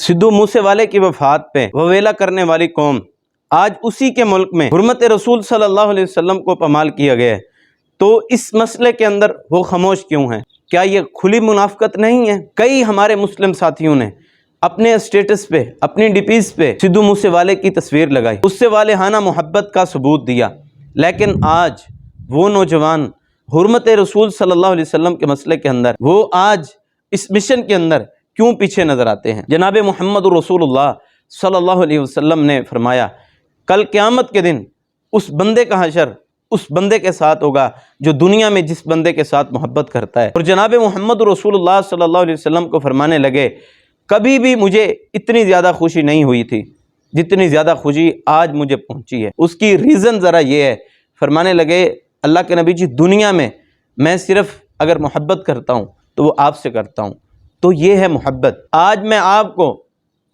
सिद्धू मूसेवाले की वफात पे ववेला करने वाली कौम, आज उसी के मुल्क में हुर्मत रसूल सल्लल्लाहु अलैहि वसल्लम को पमाल किया गया है, तो इस मसले के अंदर वो खामोश क्यों हैं? क्या ये खुली मुनाफकत नहीं है? कई हमारे मुस्लिम साथियों ने अपने स्टेटस पे, अपनी डीपीज पे सिद्धू मूसेवाले की तस्वीर लगाई, उससे वालेहाना मोहब्बत का सबूत दिया, लेकिन आज वो नौजवान हुर्मत रसूल सल्लल्लाहु अलैहि वसल्लम के मसले के अंदर, वो आज इस मिशन के अंदर क्यों पीछे नज़र आते हैं? जनाब मुहम्मद रसूलुल्लाह सल्लल्लाहु अलैहि वसल्लम ने फरमाया, कल क़यामत के दिन उस बंदे का हशर उस बंदे के साथ होगा जो दुनिया में जिस बंदे के साथ मोहब्बत करता है। और जनाब मुहम्मद रसूलुल्लाह सल्लल्लाहु अलैहि वसल्लम को फरमाने लगे, कभी भी मुझे इतनी ज़्यादा खुशी नहीं हुई थी जितनी ज़्यादा खुशी आज मुझे पहुंची है। उसकी रीज़न ज़रा ये है, फरमाने लगे, अल्लाह के नबी जी, दुनिया में मैं सिर्फ़ अगर मोहब्बत करता हूँ तो वो आपसे करता हूँ, तो ये है मोहब्बत। आज मैं आपको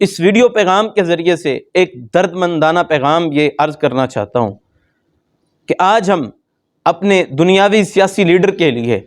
इस वीडियो पैगाम के ज़रिए से एक दर्दमंदाना पैगाम ये अर्ज़ करना चाहता हूँ कि आज हम अपने दुनियावी सियासी लीडर के लिए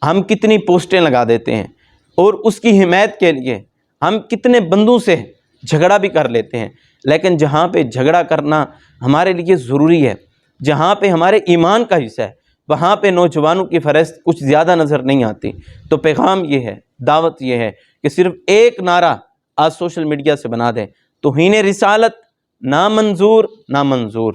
हम कितनी पोस्टें लगा देते हैं और उसकी हिमायत के लिए हम कितने बंदों से झगड़ा भी कर लेते हैं, लेकिन जहाँ पे झगड़ा करना हमारे लिए ज़रूरी है, जहाँ पे हमारे ईमान का हिस्सा है, वहाँ पे नौजवानों की फ़हरिस्त कुछ ज़्यादा नज़र नहीं आती। तो पैगाम ये है, दावत ये है कि सिर्फ़ एक नारा आज सोशल मीडिया से बना दें, तौहीन रिसालत नामंजूर नामंजूर।